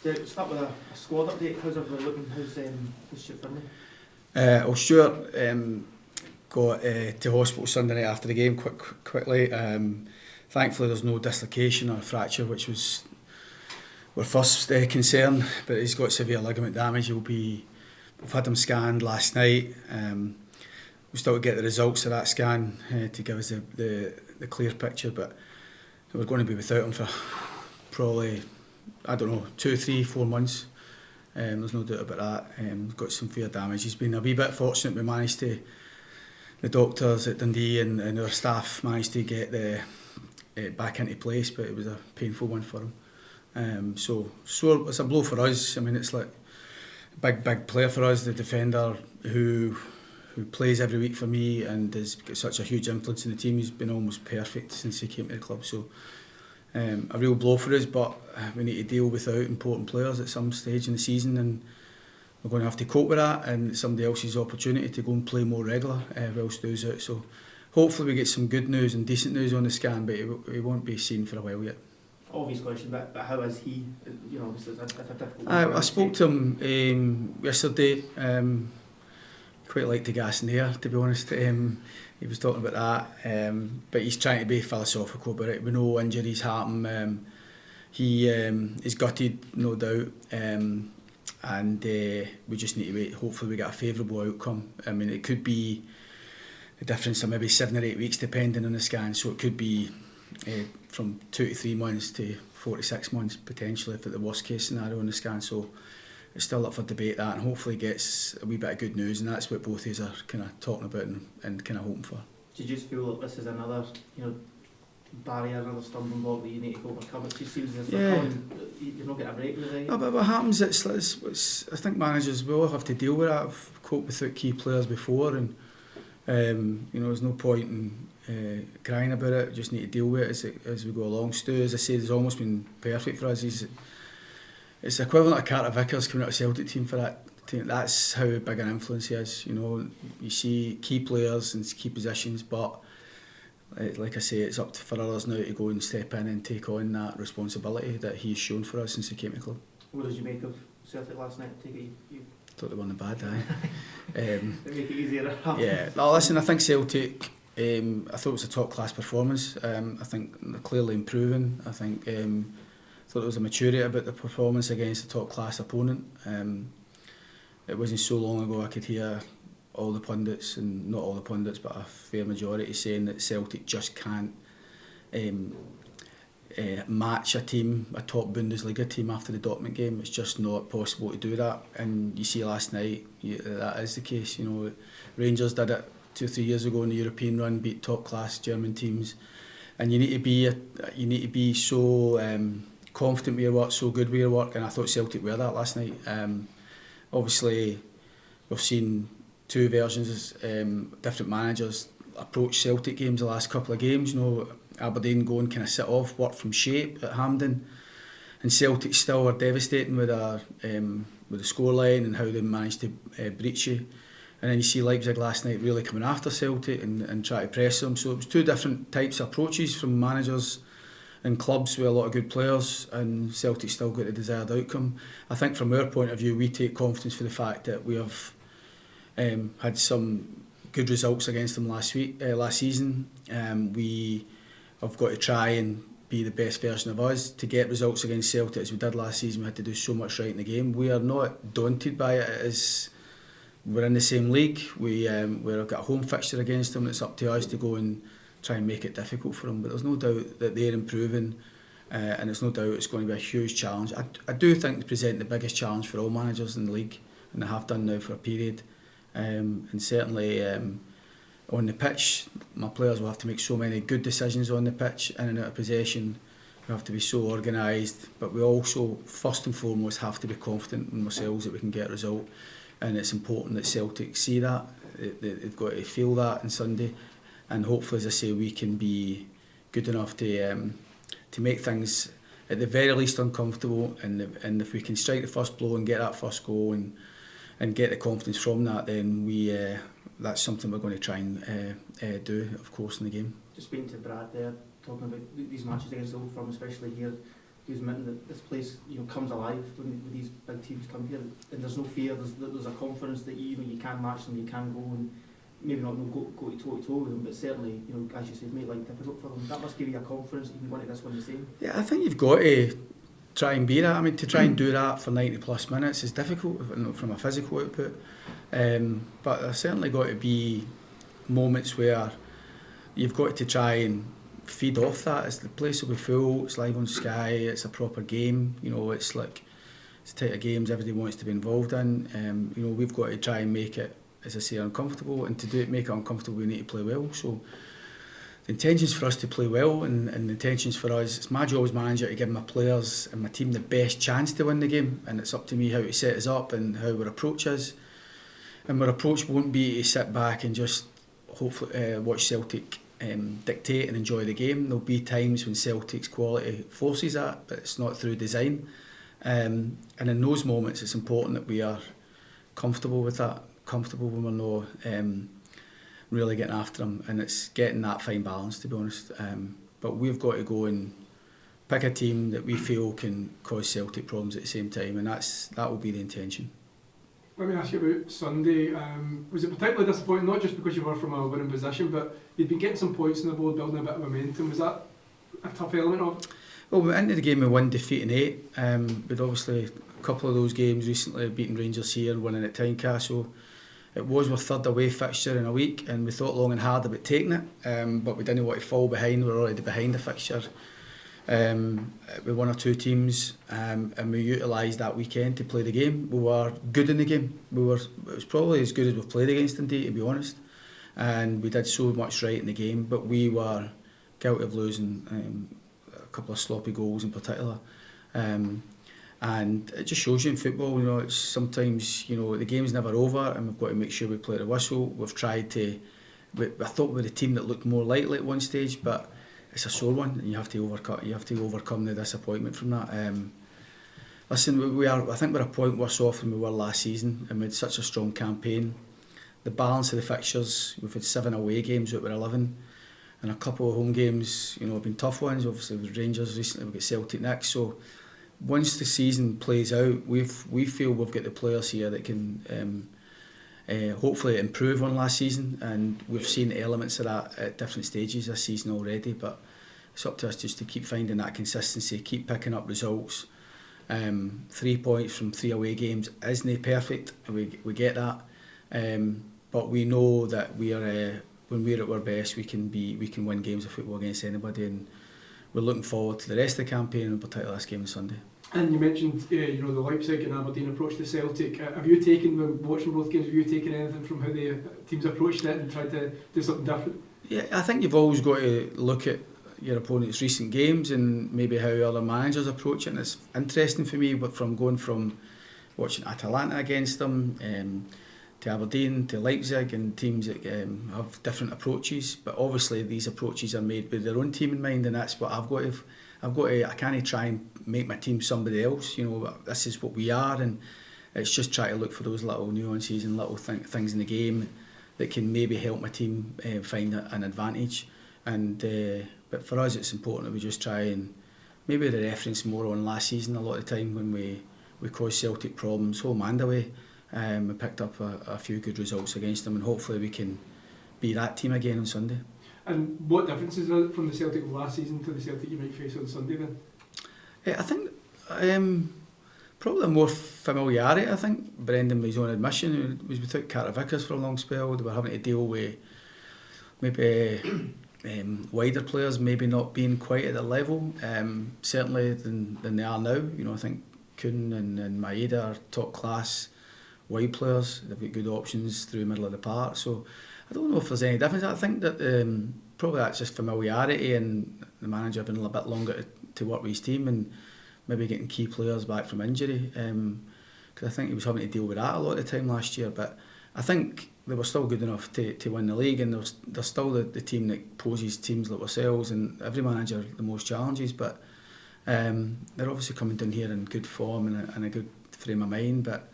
Derek, start with a squad update. How's everyone looking? How's Stuart Finlay? Well, Stuart got to hospital Sunday night after the game quickly. Thankfully there's no dislocation or fracture, which was our first concern, but he's got severe ligament damage. We've had him scanned last night. We still get the results of that scan to give us the clear picture, but we're going to be without him for probably, I don't know, 2, 3, 4 months. There's no doubt about that. We've got some severe damage. He's been a wee bit fortunate. We managed to, the doctors at Dundee and our staff managed to get the back into place, but it was a painful one for him. So it's a blow for us. I mean, it's like a big player for us, the defender who plays every week for me and has got such a huge influence in the team. He's been almost perfect since he came to the club. So a real blow for us, but we need to deal without important players at some stage in the season, and we're going to have to cope with that, and it's somebody else's opportunity to go and play more regular whilst Stu's out. So hopefully we get some good news and decent news on the scan, but he won't be seen for a while yet. Obvious question, but how is he? You know, it's a difficult. I spoke to him yesterday. Quite like to gas in the air, to be honest. He was talking about that, but he's trying to be philosophical about it. We know injuries happen. He is gutted, no doubt, and we just need to wait. Hopefully we get a favourable outcome. I mean, it could be a difference of maybe 7 or 8 weeks depending on the scan, so it could be from 2 to 3 months to 4 to 6 months potentially if it's the worst case scenario on the scan. So it's still up for debate, that, and hopefully gets a wee bit of good news, and that's what both of us are kind of talking about and kind of hoping for. Do you just feel that this is another, barrier, another stumbling block that you need to overcome? It just seems as if you're not getting a break with it. No, but what happens, it's I think managers will have to deal with that. I've coped without key players before, and there's no point in crying about it. We just need to deal with it as we go along. Stu, as I said, has almost been perfect for us. It's equivalent of Carter Vickers coming out of Celtic team for that team. That's how big an influence he is. You see key players and key positions, but like I say, it's up for others now to go and step in and take on that responsibility that he's shown for us since he came to the club. What did you make of Celtic last night? You thought they won the bad, aye. They make it easier. Yeah. No, listen, I think Celtic, I thought it was a top class performance. I think they're clearly improving. I think thought there was a maturity about the performance against a top class opponent. It wasn't so long ago I could hear all the pundits, and not all the pundits but a fair majority, saying that Celtic just can't match a top Bundesliga team after the Dortmund game. It's just not possible to do that, and you see last night that is the case. Rangers did it 2 or 3 years ago in the European run, beat top class German teams, and you need to be so confident with your work, so good with your work, and I thought Celtic were that last night. Obviously we've seen 2 versions, different managers approach Celtic games the last couple of games. Aberdeen go and kind of sit off, work from shape at Hampden, and Celtic still are devastating with the scoreline and how they managed to breach you. And then you see Leipzig last night really coming after Celtic and try to press them. So it was 2 different types of approaches from managers and clubs with a lot of good players, and Celtic still got the desired outcome. I think from our point of view, we take confidence for the fact that we have had some good results against them last season. We have got to try and be the best version of us to get results against Celtic as we did last season. We had to do so much right in the game. We are not daunted by it. As we're in the same league, we've got a home fixture against them. It's up to us to go and try and make it difficult for them, but there's no doubt that they're improving, and there's no doubt it's going to be a huge challenge. I do think they present the biggest challenge for all managers in the league, and they have done now for a period, and certainly on the pitch, my players will have to make so many good decisions on the pitch, in and out of possession. We have to be so organised, but we also first and foremost have to be confident in ourselves that we can get a result, and it's important that Celtic see that. They've got to feel that on Sunday. And hopefully, as I say, we can be good enough to make things at the very least uncomfortable. And if we can strike the first blow and get that first goal and get the confidence from that, then that's something we're going to try and do, of course, in the game. Just speaking to Brad there, talking about these matches against Old Firm, especially here, he was mentioning that this place, comes alive when these big teams come here, and there's no fear. There's a confidence that you can match them, you can go and maybe not go to toe with them, but certainly, as you said, make life difficult for them. That must give you a confidence that you can go into this one the same. Yeah, I think you've got to try and be that. I mean, to try and do that for 90 plus minutes is difficult from a physical output. But there's certainly got to be moments where you've got to try and feed off that. The place will be full, it's live on Sky, it's a proper game, it's like it's the type of games everybody wants to be involved in. We've got to try and make it, as I say, uncomfortable, and to make it uncomfortable we need to play well. So the intention's for us to play well, and the intention's for us, it's my job as manager to give my players and my team the best chance to win the game, and it's up to me how to set us up and how our approach is. And our approach won't be to sit back and just hopefully watch Celtic dictate and enjoy the game. There'll be times when Celtic's quality forces that, but it's not through design. And in those moments it's important that we are comfortable with that, comfortable when we're not really getting after them, and it's getting that fine balance, to be honest. But we've got to go and pick a team that we feel can cause Celtic problems at the same time, and that will be the intention. Let me ask you about Sunday. Was it particularly disappointing, not just because you were from a winning position, but you'd been getting some points on the board, building a bit of momentum? Was that a tough element of it? Well, we went into the game with 1 defeat and 8. We'd obviously a couple of those games recently, beating Rangers here, winning at Tynecastle. It was our third away fixture in a week, and we thought long and hard about taking it, but we didn't want to fall behind. We were already behind the fixture with 1 or 2 teams, and we utilised that weekend to play the game. We were good in the game. It was probably as good as we've played against Dundee, to be honest, and we did so much right in the game, but we were guilty of losing a couple of sloppy goals in particular. And it just shows you in football, it's sometimes, the game's never over, and we've got to make sure we play the whistle. We've tried to, I thought we were the team that looked more likely at one stage, but it's a sore one, and you have to overcome the disappointment from that. Listen, I think we're a point worse off than we were last season, and we had such a strong campaign. The balance of the fixtures, we've had 7 away games out of 11, and a couple of home games, have been tough ones. Obviously with Rangers recently, we've got Celtic next, so once the season plays out, we feel we've got the players here that can hopefully improve on last season, and we've seen elements of that at different stages this season already, but it's up to us just to keep finding that consistency, keep picking up results. 3 points from 3 away games isn't perfect, we get that, but we know that we are when we're at our best we can win games of football against anybody, and we're looking forward to the rest of the campaign, in particular this game on Sunday. And you mentioned the Leipzig and Aberdeen approach to Celtic. Have you taken, when watching both games, have you taken anything from how the teams approached it and tried to do something different? Yeah, I think you've always got to look at your opponent's recent games and maybe how other managers approach it, and it's interesting for me, but from going from watching Atalanta against them to Aberdeen to Leipzig, and teams that have different approaches, but obviously these approaches are made with their own team in mind, and that's what I've got to I can't try and make my team somebody else. This is what we are, and it's just try to look for those little nuances and little things in the game that can maybe help my team find an advantage. And but for us, it's important that we just try and maybe the reference more on last season a lot of the time when we caused Celtic problems home and away. We picked up a few good results against them, and hopefully we can be that team again on Sunday. And what differences are from the Celtic of last season to the Celtic you might face on Sunday then? I think probably more familiarity. I think Brendan, with his own admission, was without Carter Vickers for a long spell. They were having to deal with maybe wider players maybe not being quite at the level, certainly than they are now. I think Kuhn and Maeda are top class wide players. They've got good options through the middle of the park. So I don't know if there's any difference. I think that probably that's just familiarity and the manager been a little bit longer to work with his team and maybe getting key players back from injury. Because I think he was having to deal with that a lot of the time last year. But I think they were still good enough to win the league, and they're still the team that poses teams like ourselves, and every manager the most challenges. But they're obviously coming down here in good form and a good frame of mind. But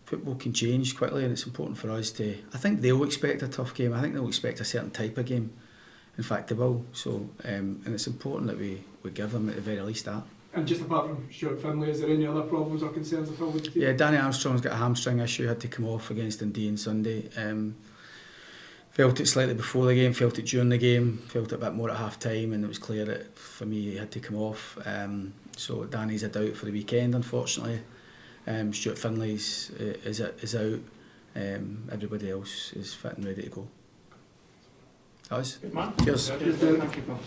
football can change quickly, and it's important for us to. I think they'll expect a tough game. I think they'll expect a certain type of game. In fact, they will. So, and it's important that we give them at the very least that. And just apart from Stuart Finlay, is there any other problems or concerns at all with the team? Yeah, Danny Armstrong's got a hamstring issue, had to come off against Dundee on Sunday. Felt it slightly before the game, felt it during the game, felt it a bit more at half time, and it was clear that for me he had to come off. So Danny's a doubt for the weekend, unfortunately. Stuart Finlay's is out. Everybody else is fit and ready to go. Us. Good man. Cheers. Cheers, Derek. Thank you, pal.